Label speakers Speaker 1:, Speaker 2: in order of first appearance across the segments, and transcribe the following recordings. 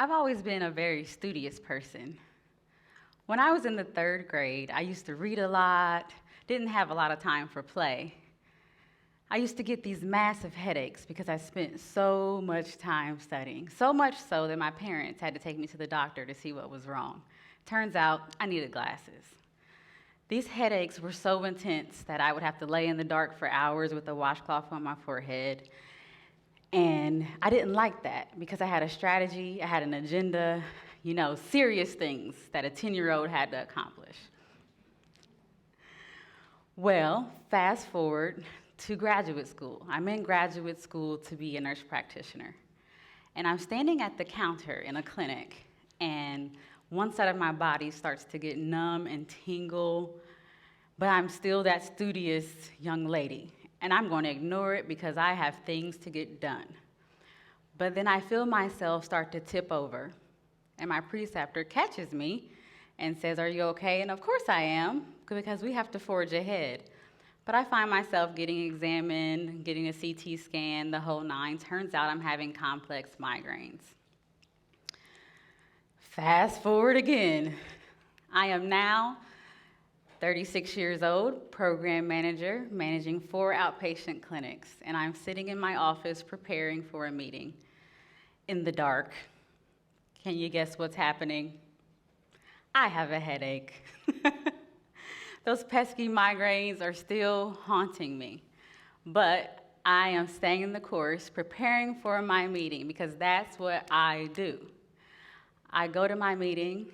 Speaker 1: I've always been a very studious person. When I was in the 3rd grade, I used to read a lot, didn't have a lot of time for play. I used to get these massive headaches because I spent so much time studying, so much so that my parents had to take me to the doctor to see what was wrong. Turns out I needed glasses. These headaches were so intense that I would have to lay in the dark for hours with a washcloth on my forehead. And I didn't like that because I had a strategy, I had an agenda, serious things that a 10-year-old had to accomplish. Well, fast forward to graduate school. I'm in graduate school to be a nurse practitioner. And I'm standing at the counter in a clinic, and one side of my body starts to get numb and tingle, but I'm still that studious young lady. And I'm going to ignore it because I have things to get done. But then I feel myself start to tip over, and my preceptor catches me and says, "Are you okay?" And of course I am, because we have to forge ahead. But I find myself getting examined, getting a CT scan, the whole nine. Turns out I'm having complex migraines. Fast forward again. I am now 36 years old, program manager, managing 4 outpatient clinics, and I'm sitting in my office preparing for a meeting in the dark. Can you guess what's happening? I have a headache. Those pesky migraines are still haunting me, but I am staying in the course, preparing for my meeting, because that's what I do. I go to my meeting,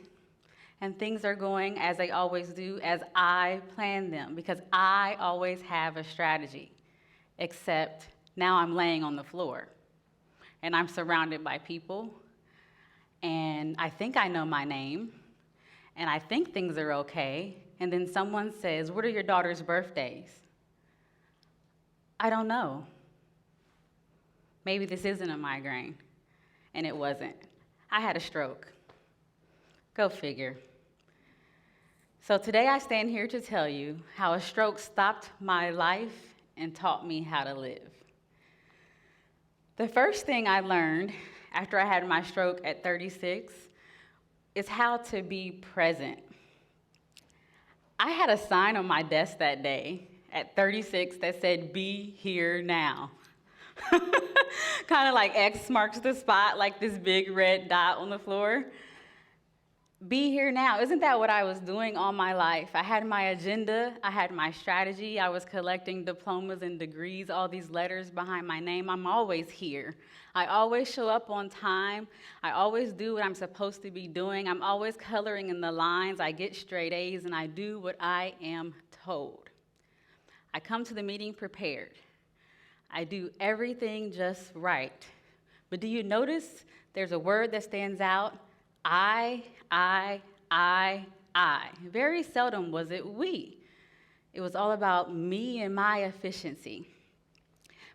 Speaker 1: and things are going as they always do, as I plan them, because I always have a strategy, except now I'm laying on the floor, and I'm surrounded by people, and I think I know my name, and I think things are okay, and then someone says, "What are your daughter's birthdays?" I don't know. Maybe this isn't a migraine, and it wasn't. I had a stroke. Go figure. So today I stand here to tell you how a stroke stopped my life and taught me how to live. The first thing I learned after I had my stroke at 36 is how to be present. I had a sign on my desk that day at 36 that said, "Be here now." Kind of like X marks the spot, like this big red dot on the floor. Be here now. Isn't that what I was doing all my life? I had my agenda, I had my strategy, I was collecting diplomas and degrees, all these letters behind my name. I'm always here. I always show up on time. I always do what I'm supposed to be doing. I'm always coloring in the lines. I get straight A's, and I do what I am told. I come to the meeting prepared. I do everything just right. But do you notice there's a word that stands out? I. Very seldom was it we. It was all about me and my efficiency.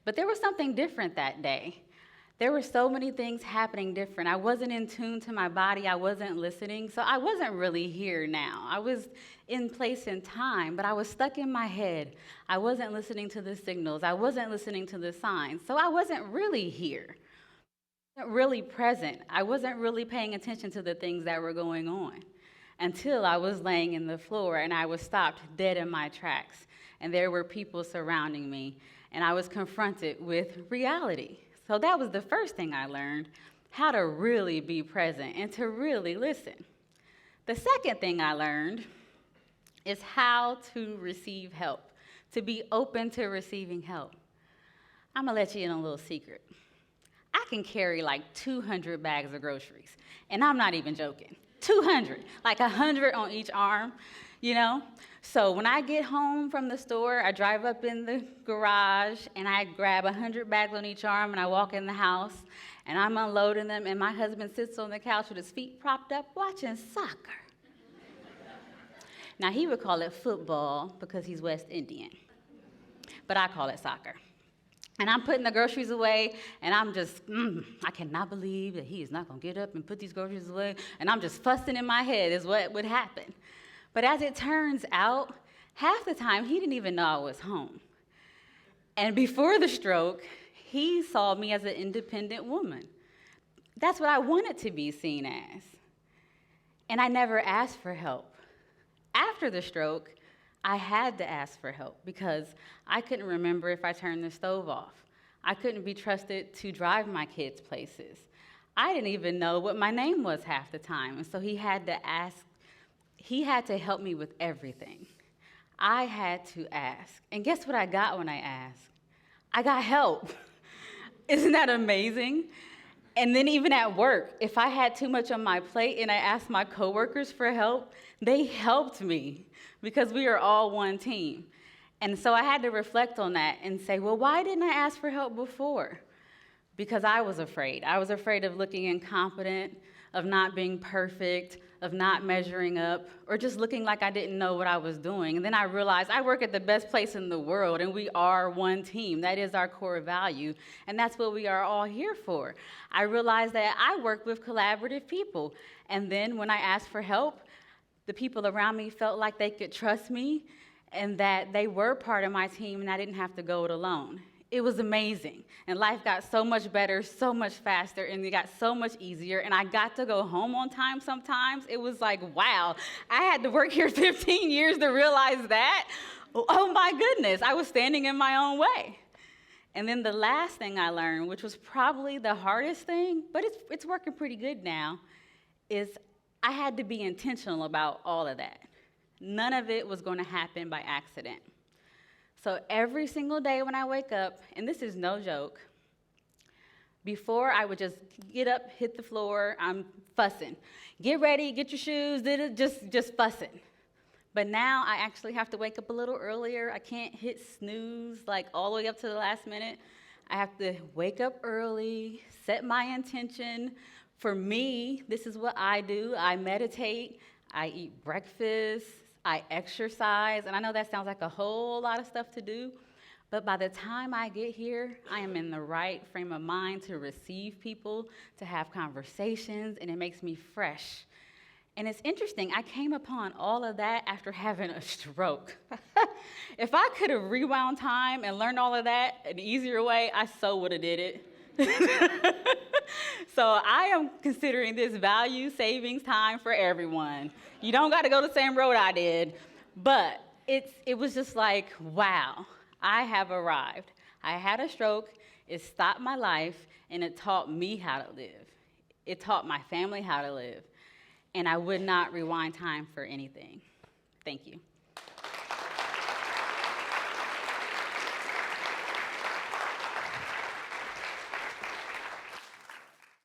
Speaker 1: But there was something different that day. There were so many things happening different. I wasn't in tune to my body. I wasn't listening. So I wasn't really here now. I was in place and time, but I was stuck in my head. I wasn't listening to the signals. I wasn't listening to the signs. So I wasn't really here. I wasn't really present. I wasn't really paying attention to the things that were going on until I was laying in the floor and I was stopped dead in my tracks. And there were people surrounding me, and I was confronted with reality. So that was the first thing I learned, how to really be present and to really listen. The second thing I learned is how to receive help, to be open to receiving help. I'm gonna let you in on a little secret. I can carry like 200 bags of groceries, and I'm not even joking. 200, like 100 on each arm, So when I get home from the store, I drive up in the garage, and I grab 100 bags on each arm, and I walk in the house, and I'm unloading them, and my husband sits on the couch with his feet propped up watching soccer. Now, he would call it football because he's West Indian, but I call it soccer. And I'm putting the groceries away, and I'm just, I cannot believe that he is not going to get up and put these groceries away. And I'm just fussing in my head is what would happen. But as it turns out, half the time, he didn't even know I was home. And before the stroke, he saw me as an independent woman. That's what I wanted to be seen as. And I never asked for help. After the stroke, I had to ask for help because I couldn't remember if I turned the stove off. I couldn't be trusted to drive my kids places. I didn't even know what my name was half the time, and so he had to help me with everything. I had to ask. And guess what I got when I asked? I got help. Isn't that amazing? And then even at work, if I had too much on my plate and I asked my coworkers for help, they helped me because we are all one team. And so I had to reflect on that and say, well, why didn't I ask for help before? Because I was afraid. I was afraid of looking incompetent, of not being perfect, of not measuring up, or just looking like I didn't know what I was doing. And then I realized I work at the best place in the world, and we are one team. That is our core value, and that's what we are all here for. I realized that I work with collaborative people, and then when I asked for help, the people around me felt like they could trust me and that they were part of my team and I didn't have to go it alone. It was amazing, and life got so much better, so much faster, and it got so much easier, and I got to go home on time sometimes. It was like, wow, I had to work here 15 years to realize that. Oh my goodness, I was standing in my own way. And then the last thing I learned, which was probably the hardest thing, but it's working pretty good now, is I had to be intentional about all of that. None of it was going to happen by accident. So every single day when I wake up, and this is no joke, before I would just get up, hit the floor, I'm fussing. Get ready, get your shoes, just fussing. But now I actually have to wake up a little earlier. I can't hit snooze like all the way up to the last minute. I have to wake up early, set my intention. For me, this is what I do. I meditate, I eat breakfast, I exercise, and I know that sounds like a whole lot of stuff to do, but by the time I get here, I am in the right frame of mind to receive people, to have conversations, and it makes me fresh. And it's interesting, I came upon all of that after having a stroke. If I could have rewound time and learned all of that an easier way, I so would have did it. So I am considering this value savings time for everyone. You don't got to go the same road I did, but it was just like, wow, I have arrived. I had a stroke, it stopped my life, and it taught me how to live. It taught my family how to live, and I would not rewind time for anything. Thank you.